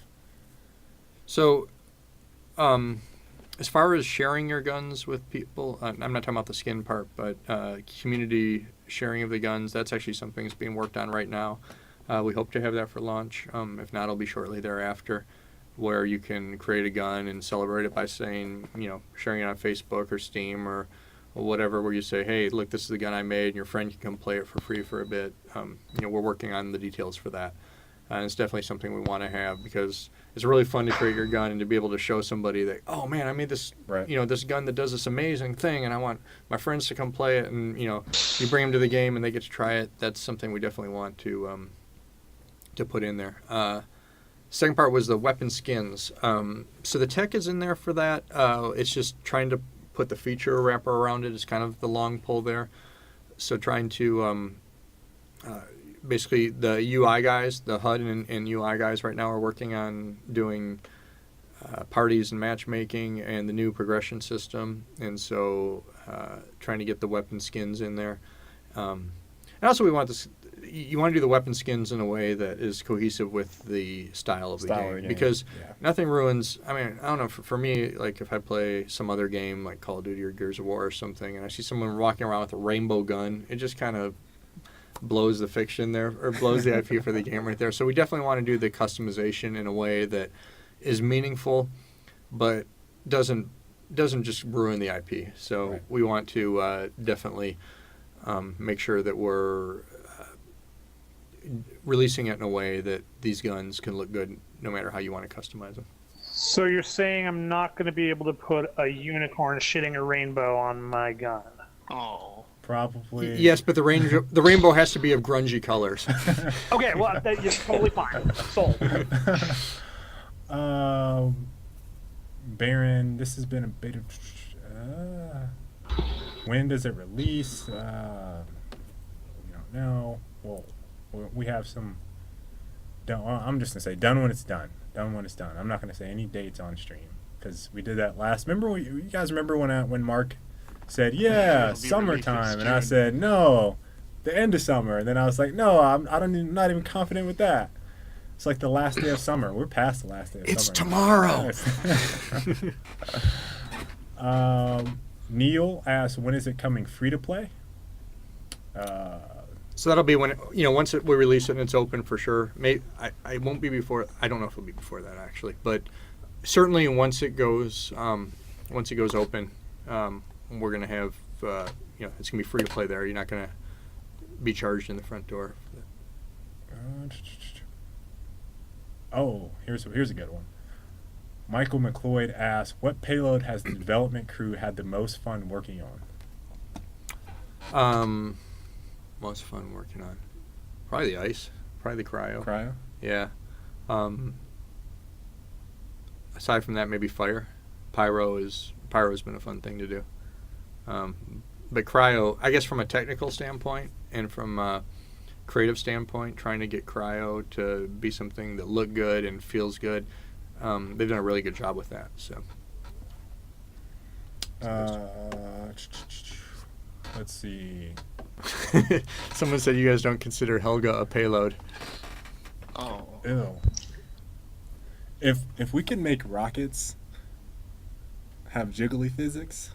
Speaker 2: So, as far as sharing your guns with people, I'm not talking about the skin part, but community sharing of the guns, that's actually something that's being worked on right now. We hope to have that for launch. If not, it'll be shortly thereafter, where you can create a gun and celebrate it by saying, sharing it on Facebook or Steam or whatever, where you say, hey, look, this is the gun I made, and your friend can come play it for free for a bit. We're working on the details for that. And it's definitely something we want to have because it's really fun to create your gun and to be able to show somebody that, oh man, I made this,
Speaker 1: right.
Speaker 2: This gun that does this amazing thing, and I want my friends to come play it. And you bring them to the game and they get to try it. That's something we definitely want to put in there. Second part was the weapon skins. So the tech is in there for that. It's just trying to put the feature wrapper around it is kind of the long pull there. So trying to basically the UI guys, the HUD and UI guys right now are working on doing parties and matchmaking and the new progression system. And so trying to get the weapon skins in there. And also we want this, you want to do the weapon skins in a way that is cohesive with the style of the game. Because nothing ruins, I don't know, for me, like if I play some other game like Call of Duty or Gears of War or something and I see someone walking around with a rainbow gun, it just kind of blows the fiction there, or blows the IP for the game right there. So we definitely want to do the customization in a way that is meaningful, but doesn't just ruin the IP. So right. We want to definitely make sure that we're releasing it in a way that these guns can look good no matter how you want to customize them.
Speaker 3: So you're saying I'm not going to be able to put a unicorn shitting a rainbow on my gun?
Speaker 5: Oh.
Speaker 1: Probably.
Speaker 2: Yes, but the rainbow has to be of grungy colors.
Speaker 3: Okay, well, that's totally fine. Sold.
Speaker 1: Baron, this has been a bit of... when does it release? We don't know. Well, we have some... I'm just going to say done when it's done. Done when it's done. I'm not going to say any dates on stream because we did that last... Remember, you guys remember when Mark said, yeah, summertime, and I said, no, the end of summer, and then I was like, no, I'm not even confident with that. It's like the last day of summer. We're past the last day of summer.
Speaker 2: It's tomorrow.
Speaker 1: Neil asked, when is it coming free to play?
Speaker 2: So that'll be when once we release it and it's open for sure. I won't be before. I don't know if it'll be before that actually, but certainly once it goes open. We're going to have, it's going to be free to play there. You're not going to be charged in the front door.
Speaker 1: Oh, here's a good one. Michael McLeod asked, what payload has the development crew had the most fun working on?
Speaker 2: Most fun working on? Probably the ice. Probably the cryo.
Speaker 1: Cryo?
Speaker 2: Yeah. Aside from that, maybe fire. Pyro's been a fun thing to do. But cryo, I guess from a technical standpoint and from a creative standpoint, trying to get cryo to be something that looked good and feels good, they've done a really good job with that. So,
Speaker 1: let's see.
Speaker 2: Someone said you guys don't consider Helga a payload.
Speaker 5: Oh.
Speaker 1: Ew. If we can make rockets have jiggly physics,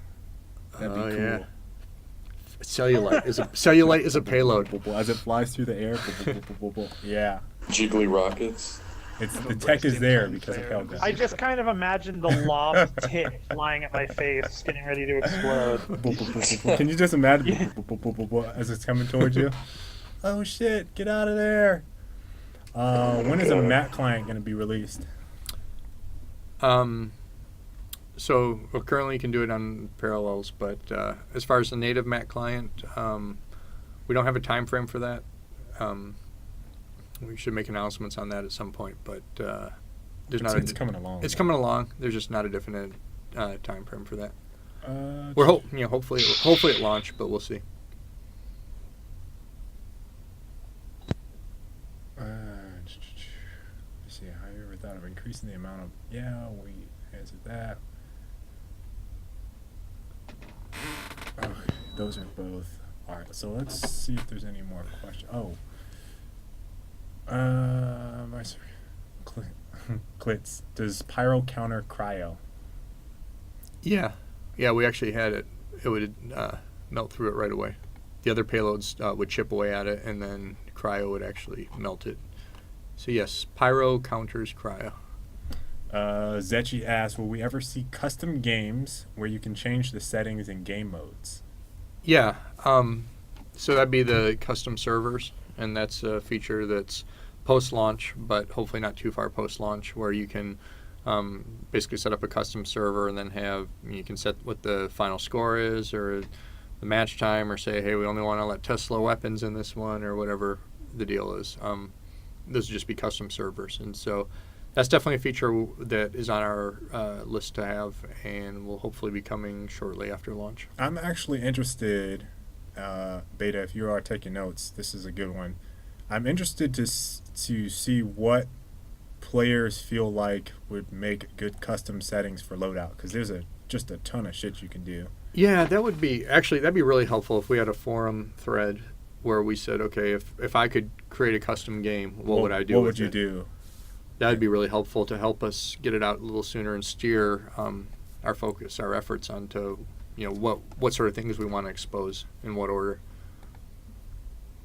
Speaker 1: that'd be cool.
Speaker 2: Yeah. Cellulite is a payload.
Speaker 1: As it flies through the air. Yeah.
Speaker 4: Jiggly rockets.
Speaker 1: It's the tech
Speaker 5: Breast
Speaker 1: is there
Speaker 5: implant
Speaker 1: because of
Speaker 5: player.
Speaker 1: Helga.
Speaker 3: I just kind of imagined the lob tit flying at my face, getting ready to explode.
Speaker 1: Can you just imagine
Speaker 3: Yeah.
Speaker 1: as it's coming towards you? Oh shit! Get out of there! When is a
Speaker 4: God.
Speaker 1: Mac client going to be released?
Speaker 2: So currently you can do it on Parallels, but as far as the native Mac client, we don't have a time frame for that. We should make announcements on that at some point, but there's not.
Speaker 1: It's coming along.
Speaker 2: It's coming along. There's just not a definite time frame for that.
Speaker 1: We're
Speaker 2: Hopefully at launch, but we'll see.
Speaker 1: Let's see. Have you ever thought of increasing the amount of? Yeah, we answered that. Okay, those are both. All right. So let's see if there's any more questions. Oh. My Clits. Does Pyro counter cryo?
Speaker 2: Yeah, we actually had it. It would melt through it right away. The other payloads would chip away at it, and then cryo would actually melt it. So yes, Pyro counters cryo.
Speaker 1: Zechi asks, will we ever see custom games where you can change the settings in game modes?
Speaker 2: Yeah, so that'd be the custom servers, and that's a feature that's post-launch, but hopefully not too far post-launch, where you can basically set up a custom server and then you can set what the final score is or the match time, or say, hey, we only want to let Tesla weapons in this one, or whatever the deal is. Those would just be custom servers, and so that's definitely a feature that is on our list to have, and will hopefully be coming shortly after launch.
Speaker 1: I'm actually interested, Beta, if you are taking notes, this is a good one. I'm interested to see what players feel like would make good custom settings for Loadout, because there's just a ton of shit you can do.
Speaker 2: Yeah, that'd be really helpful if we had a forum thread where we said, okay, if I could create a custom game, what would I do?
Speaker 1: What would you do?
Speaker 2: That'd be really helpful to help us get it out a little sooner and steer our focus, our efforts onto, what sort of things we want to expose in what order.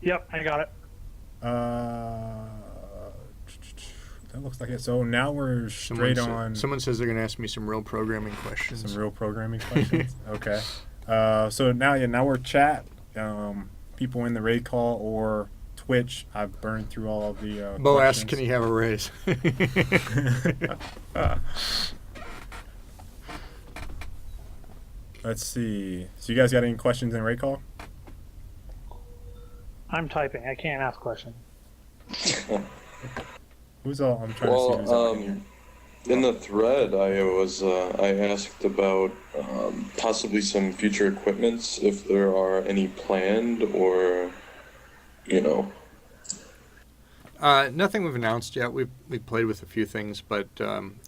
Speaker 3: Yep, I got it.
Speaker 1: That looks like it. So now we're straight on.
Speaker 2: Someone says they're going to ask me some real programming questions.
Speaker 1: Some real programming questions. Okay. So now we're chat. People in the raid call or Twitch. I've burned through all of the.
Speaker 2: Bo
Speaker 1: questions.
Speaker 2: asks, "Can he have a raise?"
Speaker 1: Let's see. So you guys got any questions in raid call?
Speaker 3: I'm typing. I can't ask questions.
Speaker 1: Who's all? I'm trying to see who's all in here.
Speaker 4: In the thread, I asked about possibly some future equipments, if there are any planned, or
Speaker 2: Nothing we've announced yet. We've played with a few things, but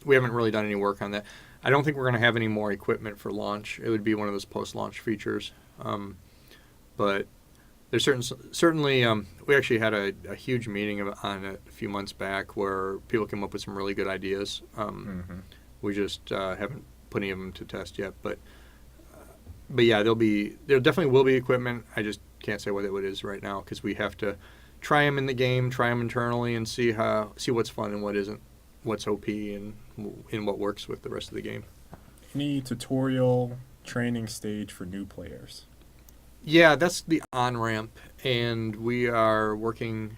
Speaker 2: we haven't really done any work on that. I don't think we're going to have any more equipment for launch. It would be one of those post-launch features. But there's certainly we actually had a huge meeting on it a few months back where people came up with some really good ideas. We just haven't put any of them to test yet. But yeah, there definitely will be equipment. I just can't say what it is right now because we have to try them in the game, try them internally, and see what's fun and what isn't, what's OP and what works with the rest of the game.
Speaker 1: Any tutorial training stage for new players?
Speaker 2: Yeah, that's the on-ramp, and we are working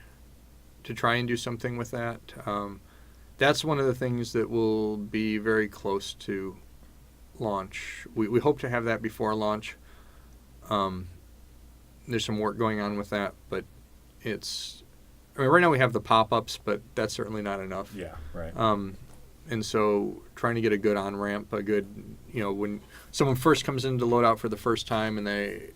Speaker 2: to try and do something with that. That's one of the things that will be very close to launch. We hope to have that before launch. There's some work going on with that, but right now we have the pop-ups, but that's certainly not enough.
Speaker 1: Yeah, right.
Speaker 2: And so trying to get a good on-ramp, when someone first comes into Loadout for the first time and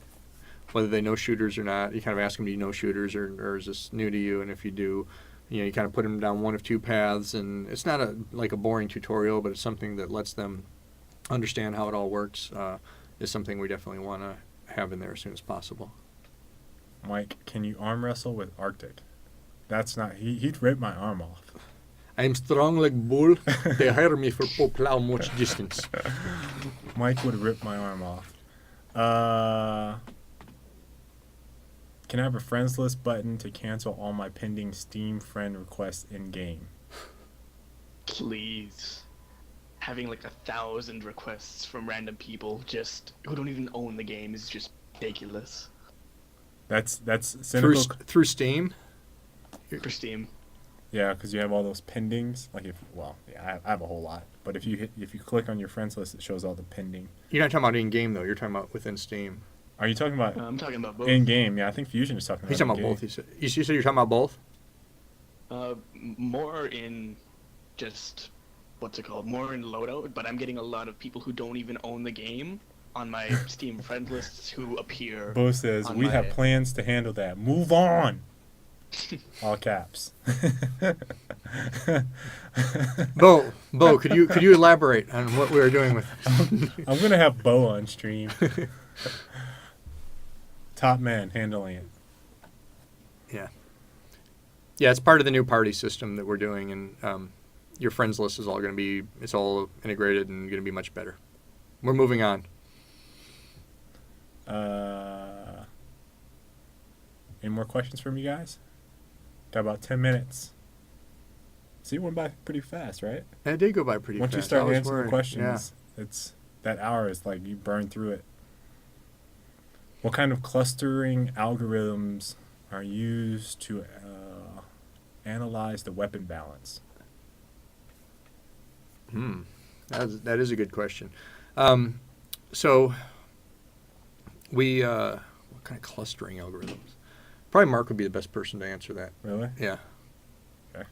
Speaker 2: whether they know shooters or not, you kind of ask them, do you know shooters or is this new to you? And if you do, you kind of put them down one of two paths, and it's not a boring tutorial, but it's something that lets them understand how it all works, is something we definitely want to have in there as soon as possible.
Speaker 1: Mike, can you arm wrestle with Arctic? That's not, he'd rip my arm off.
Speaker 2: I'm strong like bull. They hire me for plow much distance.
Speaker 1: Mike would rip my arm off. Can I have a friends list button to cancel all my pending Steam friend requests in game?
Speaker 5: Please. Having like 1,000 requests from random people just who don't even own the game is just ridiculous.
Speaker 1: That's cynical.
Speaker 2: Through Steam.
Speaker 5: For Steam.
Speaker 1: Yeah, because you have all those pendings. Like I have a whole lot. But if you click on your friends list, it shows all the pending.
Speaker 2: You're not talking about in game though. You're talking about within Steam.
Speaker 1: Are you talking about
Speaker 5: I'm talking about both.
Speaker 1: in game? Yeah, I think Fusion is talking about.
Speaker 2: He's talking about
Speaker 1: in-game.
Speaker 2: both. You said you're talking about both.
Speaker 5: More in just what's it called? More in Loadout, but I'm getting a lot of people who don't even own the game on my Steam friend lists who appear.
Speaker 1: Bo says
Speaker 5: on
Speaker 1: we
Speaker 5: my-
Speaker 1: have plans to handle that. Move on. All caps.
Speaker 2: Bo, could you elaborate on what we were doing with?
Speaker 1: I'm gonna have Bo on stream. Top man handling it.
Speaker 2: Yeah, it's part of the new party system that we're doing, and your friends list is all going to be, it's all integrated and going to be much better. We're moving on.
Speaker 1: Any more questions from you guys? Got about 10 minutes. See, it went by pretty fast, right?
Speaker 2: That did go by pretty
Speaker 1: Once
Speaker 2: fast.
Speaker 1: you start
Speaker 2: I was
Speaker 1: answering
Speaker 2: worried.
Speaker 1: the questions, it's that hour is like you burn through it. What kind of clustering algorithms are used to analyze the weapon balance?
Speaker 2: That is a good question. So we what kind of clustering algorithms? Probably Mark would be the best person to answer that.
Speaker 1: Really?
Speaker 2: Yeah.
Speaker 1: Okay.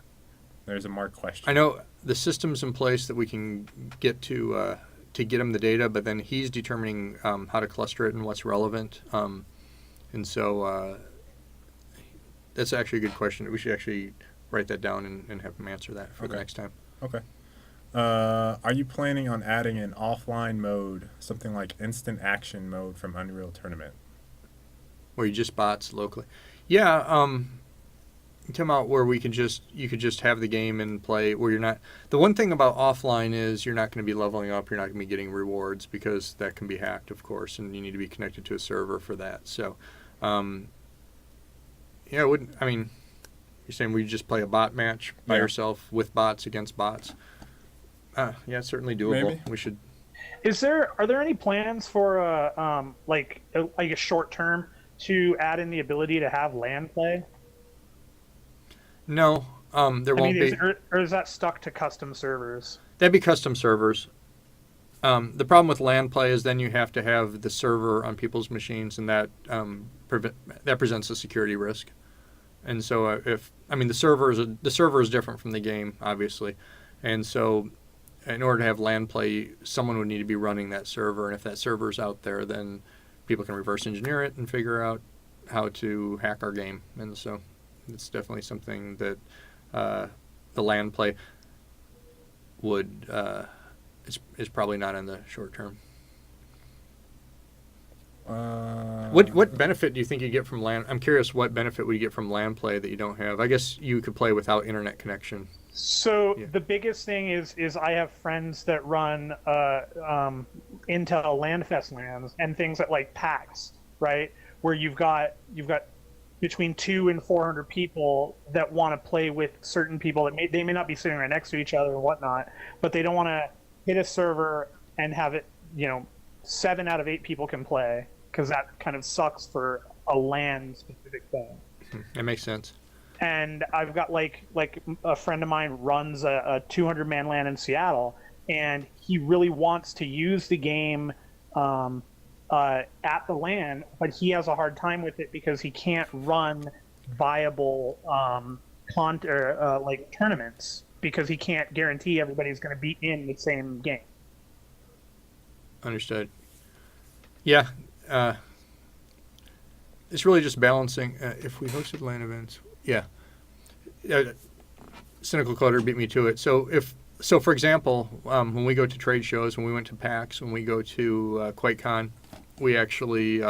Speaker 1: There's a Mark question.
Speaker 2: I know the systems in place that we can get to get him the data, but then he's determining how to cluster it and what's relevant. And so that's actually a good question. We should actually write that down and have him answer that for the next time.
Speaker 1: Okay. Are you planning on adding an offline mode, something like instant action mode from Unreal Tournament?
Speaker 2: Where you just bots locally. Yeah, come out where you could just have the game and play where you're not. The one thing about offline is you're not going to be leveling up, you're not going to be getting rewards because that can be hacked, of course, and you need to be connected to a server for that. So, yeah, you're saying we just play a bot match by
Speaker 1: Yeah.
Speaker 2: yourself with bots against bots? Yeah, it's certainly doable.
Speaker 1: Maybe.
Speaker 2: We should.
Speaker 3: Are there any plans for like a short term to add in the ability to have LAN play?
Speaker 2: No, there won't be.
Speaker 3: Or is that stuck to custom servers?
Speaker 2: That'd be custom servers. The problem with LAN play is then you have to have the server on people's machines, and that that presents a security risk. And so, the server is different from the game, obviously, and so in order to have LAN play, someone would need to be running that server, and if that server's out there, then people can reverse engineer it and figure out how to hack our game. And so, it's definitely something that the LAN play would is probably not in the short term. What benefit do you think you get from LAN? I'm curious, what benefit would you get from LAN play that you don't have? I guess you could play without internet connection.
Speaker 3: So
Speaker 2: Yeah.
Speaker 3: the biggest thing is I have friends that run Intel LANFest LANs and things like PAX, right? Where you've got between 200 and 400 people that want to play with certain people that they may not be sitting right next to each other and whatnot, but they don't want to hit a server and have it, 7 out of 8 people can play, because that kind of sucks for a LAN specific thing.
Speaker 2: That makes sense.
Speaker 3: And I've got like a friend of mine runs a 200-man LAN in Seattle, and he really wants to use the game at the LAN, but he has a hard time with it because he can't run viable tournaments because he can't guarantee everybody's going to be in the same game.
Speaker 2: Understood. Yeah. It's really just balancing. If we hosted LAN events, yeah. Cynical Coder beat me to it. So for example, when we go to trade shows, when we went to PAX, when we go to QuakeCon, we actually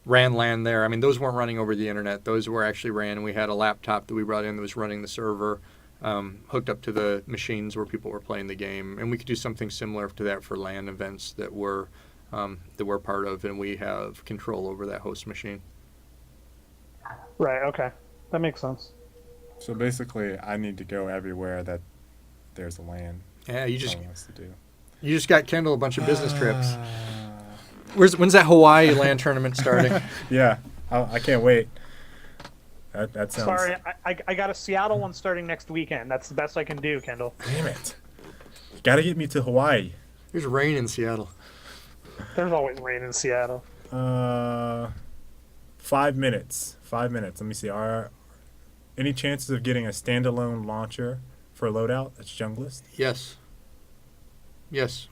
Speaker 2: ran LAN there. I mean, those weren't running over the internet. Those were actually ran, and we had a laptop that we brought in that was running the server, hooked up to the machines where people were playing the game. And we could do something similar to that for LAN events that we're part of, and we have control over that host machine.
Speaker 3: Right. Okay, that makes sense.
Speaker 1: So basically, I need to go everywhere that There's the land.
Speaker 2: Yeah, you just
Speaker 1: Telling us to do.
Speaker 2: got Kendall a bunch of business trips. When's that Hawaii land tournament starting?
Speaker 1: Yeah, I can't wait. That sounds.
Speaker 3: Sorry, I got a Seattle one starting next weekend. That's the best I can do, Kendall.
Speaker 1: Damn it! You gotta get me to Hawaii.
Speaker 2: There's rain in Seattle.
Speaker 3: There's always rain in Seattle.
Speaker 1: 5 minutes. 5 minutes. Let me see. Are any chances of getting a standalone launcher for Loadout? That's Junglist.
Speaker 2: Yes,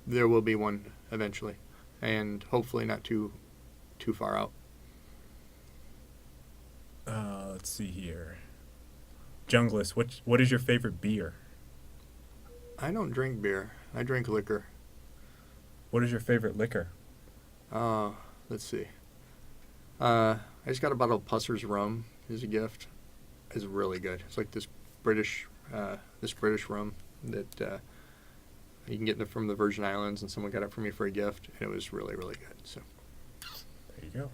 Speaker 2: there will be one eventually, and hopefully not too far out.
Speaker 1: Let's see here. Junglist, what is your favorite beer?
Speaker 2: I don't drink beer. I drink liquor.
Speaker 1: What is your favorite liquor?
Speaker 2: Let's see. I just got a bottle of Pusser's rum as a gift. It's really good. It's like this British rum that you can get from the Virgin Islands, and someone got it for me for a gift, and it was really, really good. So
Speaker 1: There you go.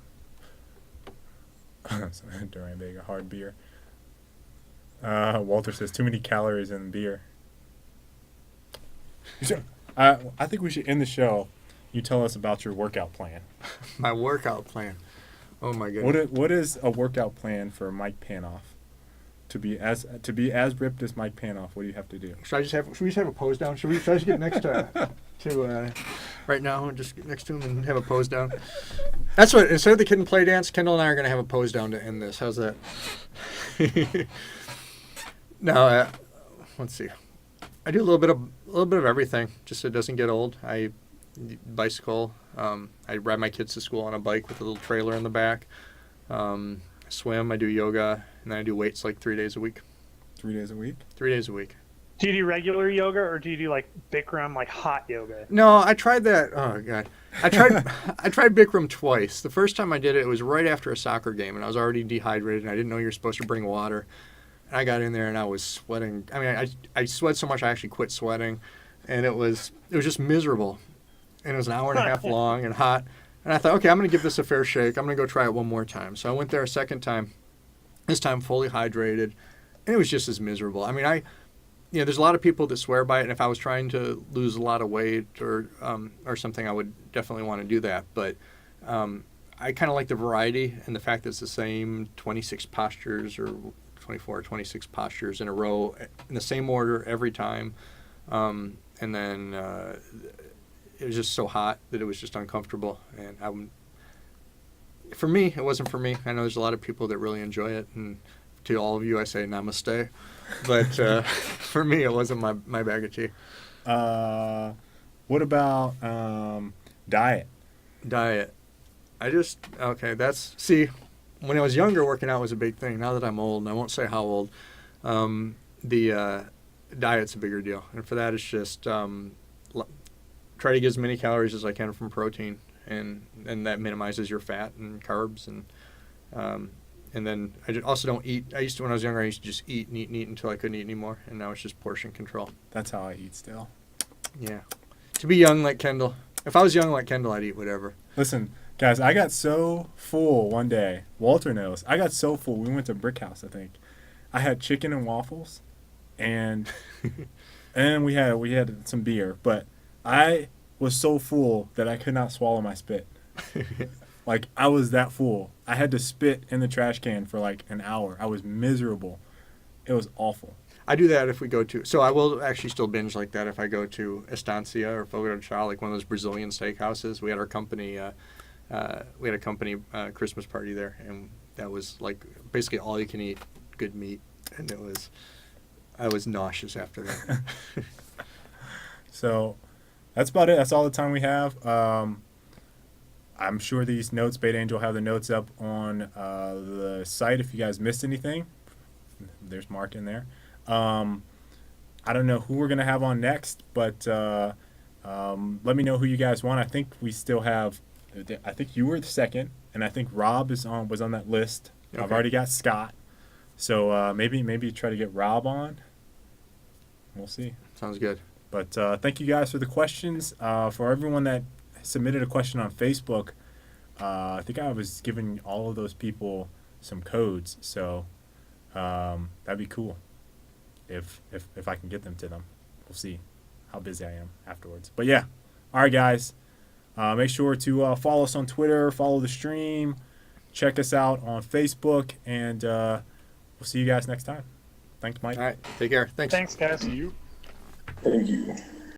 Speaker 1: During a hard beer. Walter says too many calories in beer. I think we should end the show. You tell us about your workout plan.
Speaker 2: my workout plan. Oh my goodness.
Speaker 1: What is a workout plan for Mike Panoff? To be as ripped as Mike Panoff, what do you have to do?
Speaker 2: Should we just have a pose down? Should I just get next to right now and just get next to him and have a pose down? That's what, instead of the kid and play dance, Kendall and I are going to have a pose down to end this. How's that? No, let's see. I do a little bit of everything, just so it doesn't get old. I bicycle. I ride my kids to school on a bike with a little trailer in the back. Swim. I do yoga, and then I do weights like 3 days a week.
Speaker 1: 3 days a week?
Speaker 2: 3 days a week.
Speaker 3: Do you do regular yoga or do you do like Bikram, like hot yoga?
Speaker 2: No, I tried that. Oh god, I tried Bikram twice. The first time I did it, it was right after a soccer game, and I was already dehydrated, and I didn't know you were supposed to bring water. And I got in there, and I was sweating. I mean, I sweat so much I actually quit sweating, and it was just miserable. And it was an hour and a half long and hot. And I thought, okay, I'm going to give this a fair shake. I'm going to go try it one more time. So I went there a second time, this time fully hydrated, and it was just as miserable. I mean, there's a lot of people that swear by it, and if I was trying to lose a lot of weight or something, I would definitely want to do that. But I kind of like the variety and the fact that it's the same 26 postures or 24 or 26 postures in a row in the same order every time. And then it was just so hot that it was just uncomfortable. And for me, it wasn't for me. I know there's a lot of people that really enjoy it, and to all of you, I say namaste. But for me, it wasn't my bag of tea.
Speaker 1: What about diet?
Speaker 2: Diet. See, when I was younger, working out was a big thing. Now that I'm old, and I won't say how old, the diet's a bigger deal. And for that, it's just try to get as many calories as I can from protein, and that minimizes your fat and carbs. And then I also don't eat. When I was younger, I used to just eat and eat and eat until I couldn't eat anymore, and now it's just portion control.
Speaker 1: That's how I eat still.
Speaker 2: Yeah. To be young like Kendall. If I was young like Kendall, I'd eat whatever.
Speaker 1: Listen, guys, I got so full one day. Walter knows. I got so full. We went to Brick House, I think. I had chicken and waffles, and we had some beer, but I was so full that I could not swallow my spit. Like, I was that full. I had to spit in the trash can for like an hour. I was miserable. It was awful.
Speaker 2: I do that if we go to... So I will actually still binge like that if I go to Estancia or if I go to Chao, like one of those Brazilian steakhouses. We had our company... Christmas party there, and that was like basically all you can eat good meat, and I was nauseous after that.
Speaker 1: So that's about it. That's all the time we have. I'm sure these notes, Beta Angel, have the notes up on the site if you guys missed anything. There's Mark in there. I don't know who we're going to have on next, but let me know who you guys want. I think we still have, I think you were the second, and I think Rob was on that list. Okay. I've already got Scott. So maybe try to get Rob on. We'll see.
Speaker 2: Sounds good.
Speaker 1: But thank you guys for the questions. For everyone that submitted a question on Facebook, I think I was giving all of those people some codes, so that'd be cool if I can get them to them. we'll see how busy I am afterwards. But yeah, all right, guys. Make sure to follow us on Twitter, follow the stream, check us out on Facebook, and we'll see you guys next time. Thanks, Mike.
Speaker 2: All right. Take care. Thanks.
Speaker 3: Thanks, guys.
Speaker 5: See you.
Speaker 4: Thank you.